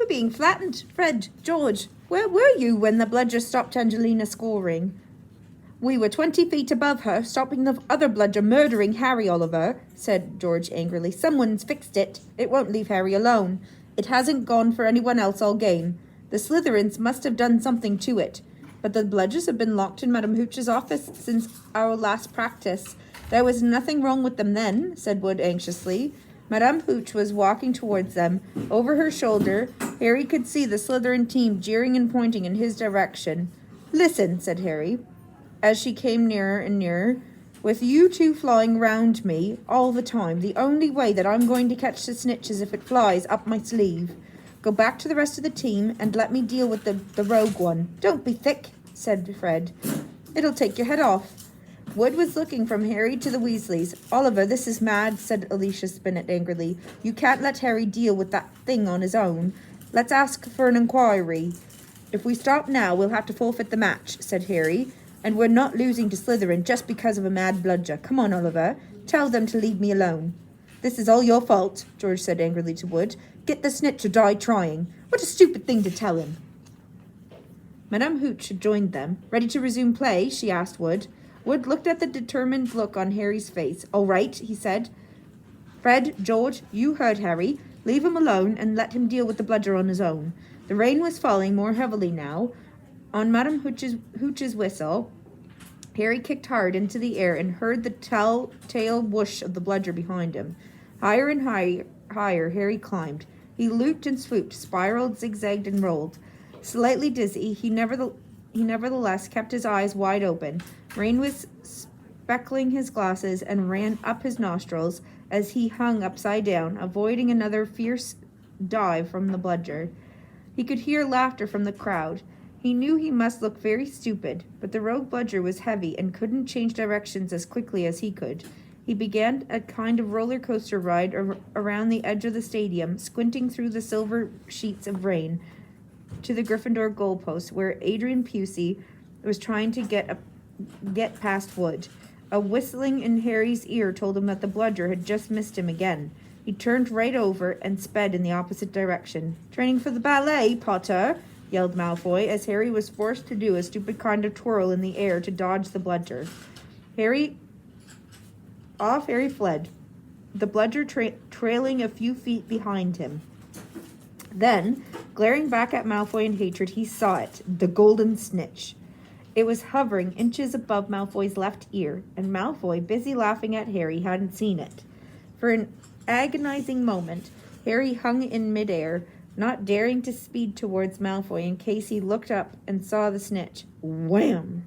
being flattened. Fred, George, where were you when the bludger stopped Angelina scoring? We were 20 feet above her, stopping the other bludger murdering Harry, Oliver, said George angrily. Someone's fixed it. It won't leave Harry alone. It hasn't gone for anyone else all game. The Slytherins must have done something to it. But the bludgers have been locked in Madame Hooch's office since our last practice. There was nothing wrong with them then, said Wood anxiously. Madame Hooch was walking towards them. Over her shoulder, Harry could see the Slytherin team jeering and pointing in his direction. Listen, said Harry, as she came nearer and nearer. With you two flying round me all the time, the only way that I'm going to catch the snitch is if it flies up my sleeve. Go back to the rest of the team and let me deal with the rogue one. Don't be thick, said Fred. It'll take your head off. Wood was looking from Harry to the Weasleys. Oliver, this is mad, said Alicia Spinnet angrily. You can't let Harry deal with that thing on his own. Let's ask for an inquiry. If we stop now, we'll have to forfeit the match, said Harry. And we're not losing to Slytherin just because of a mad bludger. Come on, Oliver. Tell them to leave me alone. This is all your fault, George said angrily to Wood. Get the snitch or die trying. What a stupid thing to tell him. Madame Hooch had joined them. Ready to resume play? She asked Wood. Wood looked at the determined look on Harry's face. All right, he said. Fred, George, you heard Harry. Leave him alone and let him deal with the bludger on his own. The rain was falling more heavily now. On Madame Hooch's whistle, Harry kicked hard into the air and heard the telltale whoosh of the bludger behind him. Higher and higher Harry climbed. He looped and swooped, spiraled, zigzagged, and rolled. Slightly dizzy, he nevertheless kept his eyes wide open. Rain was speckling his glasses and ran up his nostrils as he hung upside down, avoiding another fierce dive from the bludger. He could hear laughter from the crowd. He knew he must look very stupid, but the rogue bludger was heavy and couldn't change directions as quickly as he could. He began a kind of roller coaster ride around the edge of the stadium, squinting through the silver sheets of rain to the Gryffindor goalpost, where Adrian Pusey was trying to get past Wood. A whistling in Harry's ear told him that the bludger had just missed him again. He turned right over and sped in the opposite direction. Training for the ballet, Potter, yelled Malfoy, as Harry was forced to do a stupid kind of twirl in the air to dodge the bludger. Harry fled, the bludger trailing a few feet behind him. Then, glaring back at Malfoy in hatred, he saw it, the golden snitch. It was hovering inches above Malfoy's left ear, and Malfoy, busy laughing at Harry, hadn't seen it. For an agonizing moment, Harry hung in midair, not daring to speed towards Malfoy in case he looked up and saw the snitch. Wham!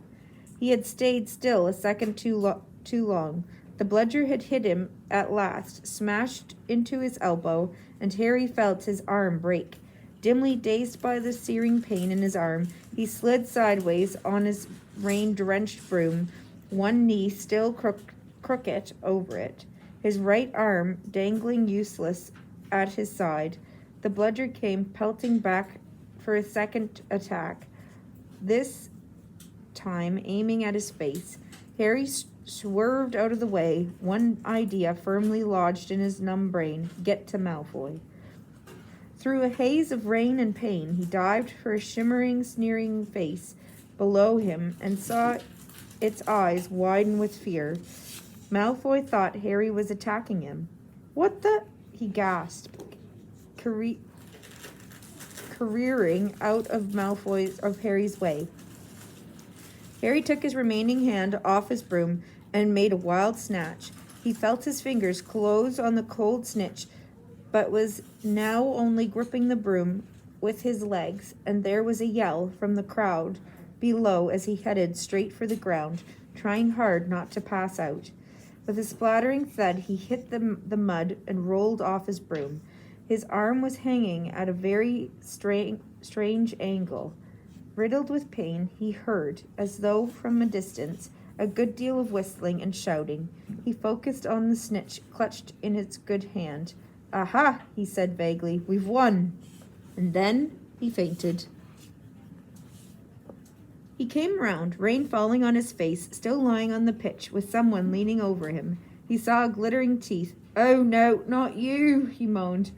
He had stayed still a second too long. The bludger had hit him at last, smashed into his elbow, and Harry felt his arm break. Dimly dazed by the searing pain in his arm, he slid sideways on his rain-drenched broom, one knee still crooked over it, his right arm dangling useless at his side. The bludger came pelting back for a second attack, this time aiming at his face. Harry swerved out of the way, one idea firmly lodged in his numb brain: get to Malfoy. Through a haze of rain and pain, he dived for a shimmering, sneering face below him and saw its eyes widen with fear. Malfoy thought Harry was attacking him. What the? He gasped, careering out of Harry's way. Harry took his remaining hand off his broom and made a wild snatch. He felt his fingers close on the cold snitch, but was now only gripping the broom with his legs, and there was a yell from the crowd below as he headed straight for the ground, trying hard not to pass out. With a splattering thud, he hit the mud and rolled off his broom. His arm was hanging at a very strange angle. Riddled with pain, he heard, as though from a distance, a good deal of whistling and shouting. He focused on the snitch clutched in its good hand. Aha, he said vaguely, we've won. And then he fainted. He came round, rain falling on his face, still lying on the pitch, with someone leaning over him. He saw glittering teeth. Oh no, not you, he moaned.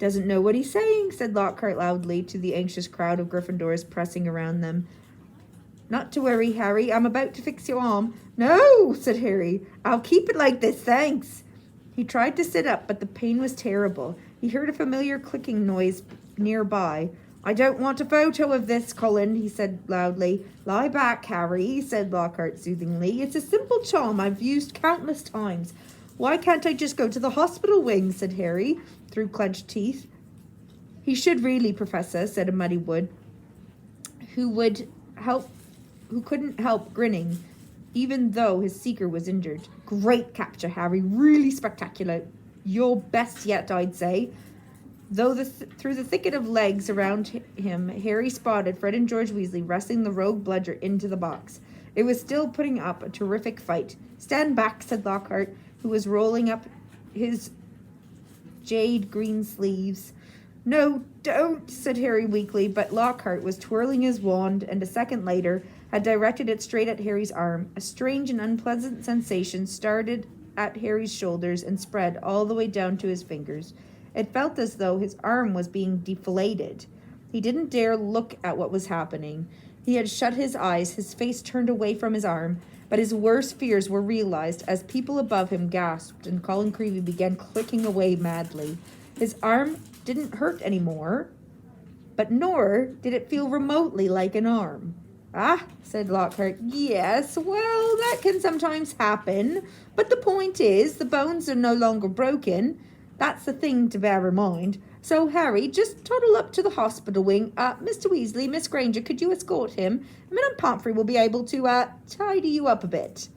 Doesn't know what he's saying, said Lockhart loudly to the anxious crowd of Gryffindors pressing around them. Not to worry, Harry. I'm about to fix your arm. No, said Harry. I'll keep it like this, thanks. He tried to sit up, but the pain was terrible. He heard a familiar clicking noise nearby. I don't want a photo of this, Colin, he said loudly. Lie back, Harry, said Lockhart soothingly. It's a simple charm I've used countless times. Why can't I just go to the hospital wing, said Harry, through clenched teeth. He should really, Professor, said a Muddy Wood, who couldn't help grinning, even though his seeker was injured. Great capture, Harry. Really spectacular. Your best yet, I'd say. Though through the thicket of legs around him, Harry spotted Fred and George Weasley wrestling the rogue bludger into the box. It was still putting up a terrific fight. Stand back, said Lockhart, who was rolling up his jade green sleeves. No, don't, said Harry weakly, but Lockhart was twirling his wand, and a second later had directed it straight at Harry's arm. A strange and unpleasant sensation started at Harry's shoulders and spread all the way down to his fingers. It felt as though his arm was being deflated. He didn't dare look at what was happening. He had shut his eyes, his face turned away from his arm, but his worst fears were realized as people above him gasped and Colin Creevey began clicking away madly. His arm didn't hurt anymore, but nor did it feel remotely like an arm. Ah, said Lockhart. Yes, well, that can sometimes happen, but the point is the bones are no longer broken. That's the thing to bear in mind. So, Harry, just toddle up to the hospital wing. Mr. Weasley, Miss Granger, could you escort him? Madame Pomfrey will be able to, tidy you up a bit.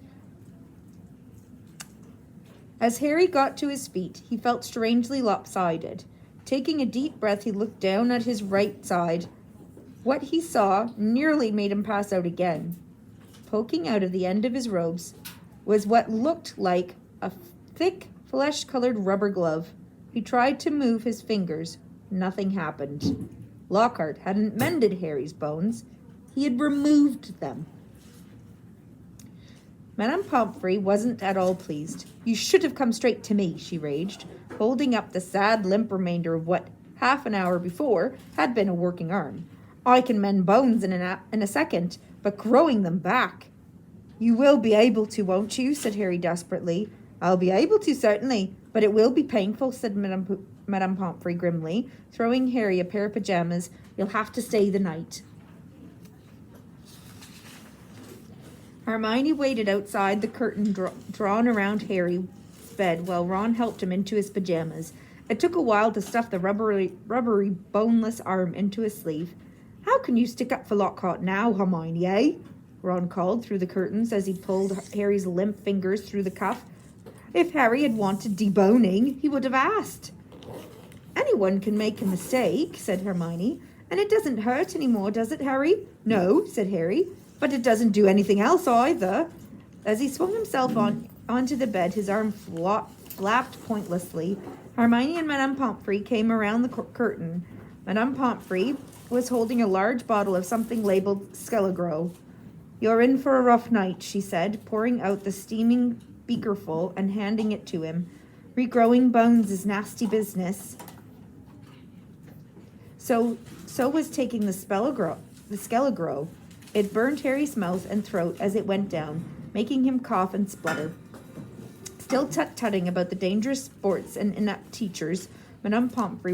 As Harry got to his feet, he felt strangely lopsided. Taking a deep breath, he looked down at his right side. What he saw nearly made him pass out again. Poking out of the end of his robes was what looked like a thick, flesh-colored rubber glove. He tried to move his fingers. Nothing happened. Lockhart hadn't mended Harry's bones. He had removed them. Madame Pomfrey wasn't at all pleased. You should have come straight to me, she raged, holding up the sad, limp remainder of what, half an hour before, had been a working arm. I can mend bones in a second, but growing them back. You will be able to, won't you? Said Harry desperately. I'll be able to, certainly, but it will be painful, said Madame Pomfrey grimly, throwing Harry a pair of pajamas. You'll have to stay the night. Hermione waited outside the curtain drawn around Harry's bed while Ron helped him into his pajamas. It took a while to stuff the rubbery, boneless arm into his sleeve. How can you stick up for Lockhart now, Hermione, eh? Ron called through the curtains as he pulled Harry's limp fingers through the cuff. If Harry had wanted deboning, he would have asked. Anyone can make a mistake, said Hermione. And it doesn't hurt anymore, does it, Harry? No, said Harry. But it doesn't do anything else either. As he swung himself onto the bed, his arm flapped pointlessly. Hermione and Madame Pomfrey came around the curtain. Madame Pomfrey was holding a large bottle of something labeled Skelligro. You're in for a rough night, she said, pouring out the steaming beakerful and handing it to him. Regrowing bones is nasty business. So was taking the Skelligro. It burned Harry's mouth and throat as it went down, making him cough and splutter. Still tut-tutting about the dangerous sports and inept teachers, Madame Pomfrey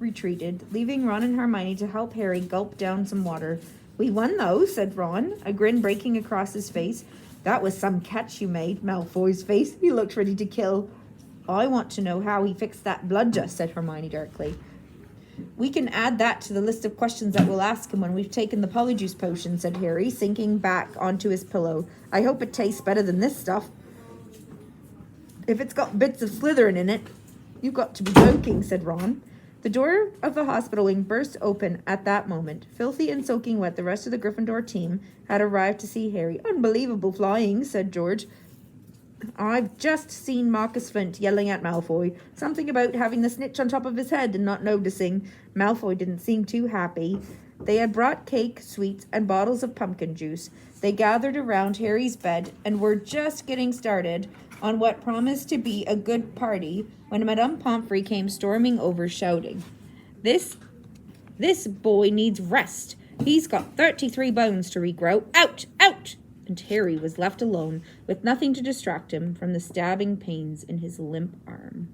retreated, leaving Ron and Hermione to help Harry gulp down some water. We won, though, said Ron, a grin breaking across his face. That was some catch you made, Malfoy's face. He looked ready to kill. I want to know how he fixed that bludger, said Hermione darkly. We can add that to the list of questions that we'll ask him when we've taken the polyjuice potion, said Harry, sinking back onto his pillow. I hope it tastes better than this stuff. If it's got bits of Slytherin in it, you've got to be joking, said Ron. The door of the hospital wing burst open at that moment. Filthy and soaking wet, the rest of the Gryffindor team had arrived to see Harry. Unbelievable flying, said George. I've just seen Marcus Flint yelling at Malfoy. Something about having the snitch on top of his head and not noticing. Malfoy didn't seem too happy. They had brought cake, sweets, and bottles of pumpkin juice. They gathered around Harry's bed and were just getting started on what promised to be a good party when Madame Pomfrey came storming over shouting, This boy needs rest. He's got 33 bones to regrow. Out! Out! And Harry was left alone with nothing to distract him from the stabbing pains in his limp arm.